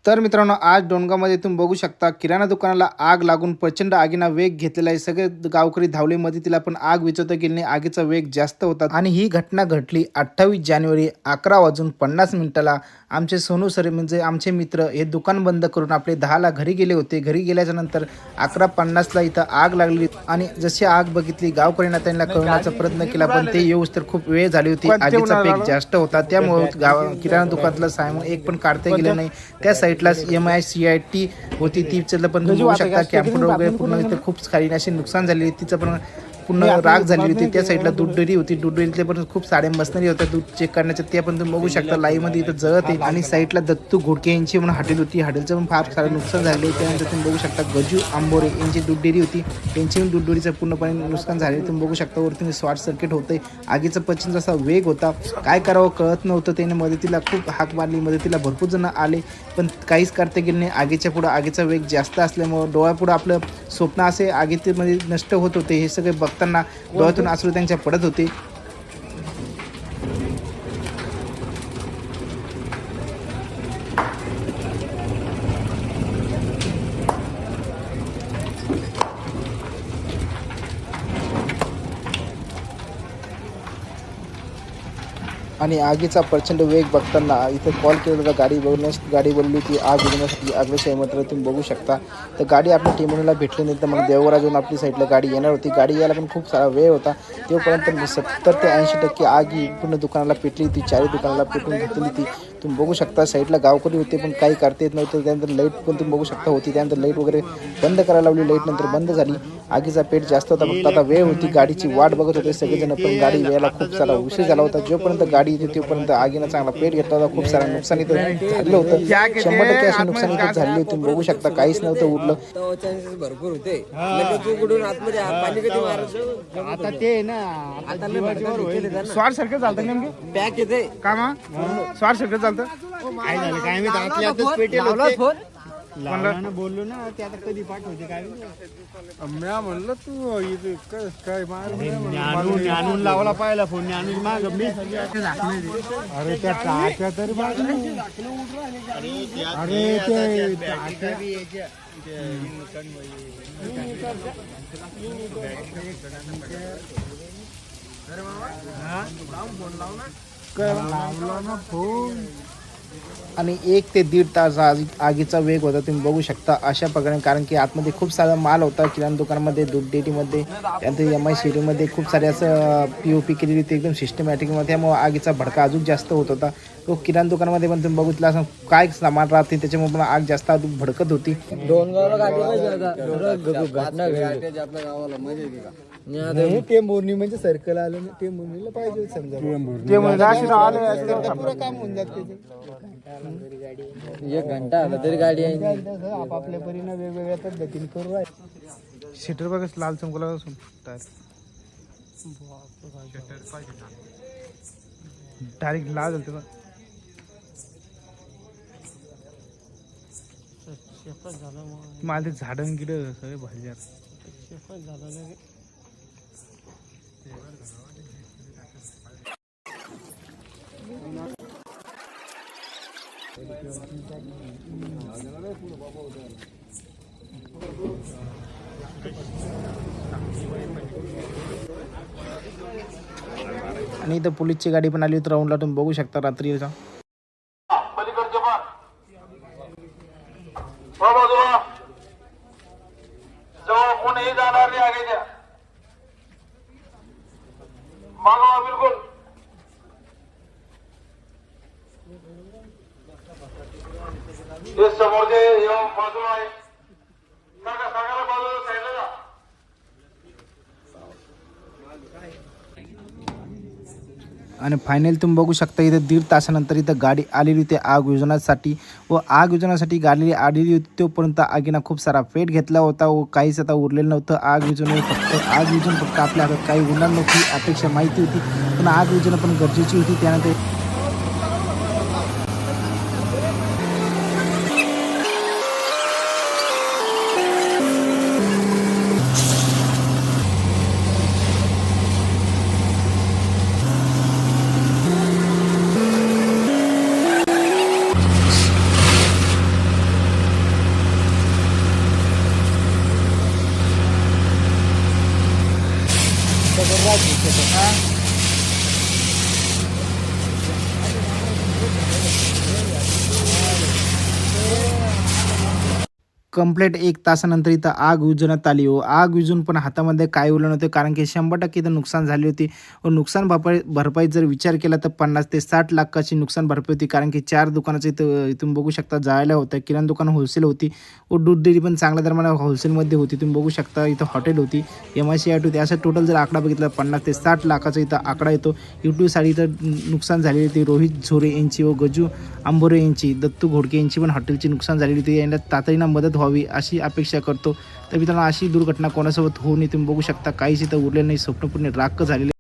तर मित्रांनो, आज डोणगावमध्ये तुम्ही बघू शकता किराणा दुकानाला आग लागून प्रचंड आगीना वेग घेतलेला आहे. सगळे गावकरी धावले मदतीला, पण आग विझवता गेली नाही. आगीचा वेग जास्त होता आणि ही घटना घडली 28 जानेवारी 11:50 आमचे सोनू सर म्हणजे आमचे मित्र हे दुकान बंद करून आपले 10ला घरी गेले होते. घरी गेल्याच्या नंतर 11:50ला इथं आग लागली आणि जशी आग बघितली गावकऱ्यांना त्यांना कळवण्याचा प्रयत्न केला, पण ते येऊस तर खूप वेळ झाली होती. आगीचा वेग जास्त होता, त्यामुळे किराणा दुकानातलं सामान एक पण काढता गेलं नाही. त्या साईडला MICIT होती, तीचं पण तुम्ही बघू शकता कॅम्प्युटर वगैरे पूर्ण इथे खूप काही अशी नुकसान झालेली. तिचं पण पूर्ण राग झालेली होती. त्या साईडला दूध डेअरी होती, दूध डेअरीतले पण खूप सारे मशनरी होत्या दूध चेक करण्याच्या, ते पण तुम्ही बघू शकता लाईव्ह मध्ये इथं जळत आहे. आणि साईडला दत्तू घोडके यांची पण हॉटेल होती, हॉटेलचं पण फार सारं नुकसान झाले. त्यानंतर तुम्ही बघू शकता गजू आंबोरे यांची दूध डेअरी होती, त्यांची पण दूध डेअरीचं पूर्णपणे नुकसान झाले. तुम्ही बघू शकता वरती शॉर्ट सर्किट होते. आगीचा प्रचंड असा वेग होता, काय करावं कळत नव्हतं. त्याने मदतीला खूप हाक मारली, मदतीला भरपूर जण आले, पण काहीच करता गेले नाही. आगीच्या पुढं आगीचा वेग जास्त असल्यामुळं डोळ्यापुढं आपलं स्वप्न असे आगीमध्ये नष्ट होत होते. हे सगळे बघताना डोळ्यातून अश्रू त्यांच्या पडत होते. आणि आगीचा प्रचंड वेग बघताना इथे कॉल केला होता गाडी गाडी बोलली होती आग विझवण्यासाठी. अग्निशमन मात्र तुम्ही बघू शकता. तर गाडी आपल्या टीमला भेटली नाही, तर मग देवराजून आपली साईडला गाडी येणार होती. गाडी यायला पण खूप सारा वेळ होता. तोपर्यंत 70 ते 80% आग ही पूर्ण दुकानाला पेटली होती, चारी दुकानाला पेटून घेतली होती. तुम्ही बघू शकता साईडला गावकरी होते, पण काही करता येत नव्हतं. त्यानंतर लाईट पण तुम्ही बघू शकता होती, त्यानंतर लाईट वगैरे बंद करायला लावली. लाईट नंतर बंद झाली. आगीचा पेट जास्त होता, फक्त आता वेळ होती. गाडीची वाट बघत होते सगळेजण, पण गाडी वेळेला खूप सारा उशीर झाला होता. जोपर्यंत गाडी येते तोपर्यंत आगीनं चांगला पेट घेतला होता. खूप सारा नुकसान इथं झालं होतं. 100% असे नुकसान इथं झाले होते. तुम्ही बघू शकता काहीच नव्हतं उरलं. भरपूर होते आता ते ना स्वार सारखं चालतं नेमकं पॅक येते का मग स्वार सारखं चालतं. काय झालं काय मी बोललो ना ते आता कधी पाठवते काय म्या म्हणलं तू काय आणून लावला पाहिला फोन आणून माग मी अरे त्या टाक्या तरी अरे ते आणि 1 ते 1.5 तास आगीचा वेग होता. तुम्ही बघू शकता अशा प्रकारे, कारण की आतमध्ये खूप सारा माल होता किराणा दुकानामध्ये, दूध डेअरीमध्ये, त्यानंतर MICIT मध्ये खूप सारे असं POP केलेली होती एकदम सिस्टमॅटिकमध्ये. त्यामुळे आगीचा भडका अजून जास्त होत होता. तो किराणा दुकानामध्ये पण तुम्ही बघितलं असं काय सामान राहते, त्याच्यामुळे पण आग जास्त भडकत होती. टेंभुर्णी म्हणजे सर्कल आलं ना, टेंभुर्णीला पाहिजे समजा काम होऊन जाते. 1 घंटा आला तरी गाडी आपापल्या परीनं वेगवेगळ्या पद्धतीने करू आहे. सीटर बघा लाल चमकला डायरेक्ट लाल झालं बघ. मला ते झाडं गिडं सगळे भाजी झालं. आणि इथं पोलीसची गाडी पण आली होती राऊंडला. तुम्ही बघू शकता रात्रीचा कोणीही जाणार नाही आगीच्या मागवा बिलकुल. हे समोरचे बाजूला आहे, सगळ्याला बाजूला साईडला जा. आणि फायनल तुम्ही बघू शकता इथे 1.5 तासानंतर इथं गाडी आलेली होती आग विझवण्यासाठी. व आग विझवण्यासाठी गाडी आलेली होती, तोपर्यंत आगीनं खूप सारा पेट घेतला होता व काहीच आता उरलेलं नव्हतं. आग विझवणे फक्त आपल्या हातात काही उरणार नव्हती, अपेक्षा माहिती होती, पण आग विझवणं पण गरजेची होती. त्यानंतर कंप्लीट 1 तासानंतर इथं आग विझवण्यात आली व आग विझून पण हातामध्ये काय उरलं नव्हतं, कारण की 100% इथं नुकसान झाली होती व नुकसान भरपाई जर विचार केला तर 50 ते 60 लाखाची नुकसान भरपाई होती, कारण की 4 दुकानाचं इथून बघू शकता जाळल्या होत्या. किराणा दुकान होलसेल होती व दूध डेअरी पण चांगल्या दरम्यान होलसेलमध्ये होती. तुम्ही बघू शकता इथं हॉटेल होती, MIC होती. असं टोटल जर आकडा बघितला 50 ते 60 लाखाचा इथं आकडा येतो. यूट्यूबसाठी इथं नुकसान झालेली होती. रोहित झोरे यांची व गजू आंबोरे यांची, दत्तू घोडके यांची पण हॉटेलची नुकसान झालेली होती. यांना तातडीनं मदत व्हावी अशी अपेक्षा करतो. तर मित्रांनो, अशी दुर्घटना कोणासोबत होऊ नये. तुम्ही बघू शकता काहीच इथं उरले नाही, स्वप्नपूर्ण राख झालेले.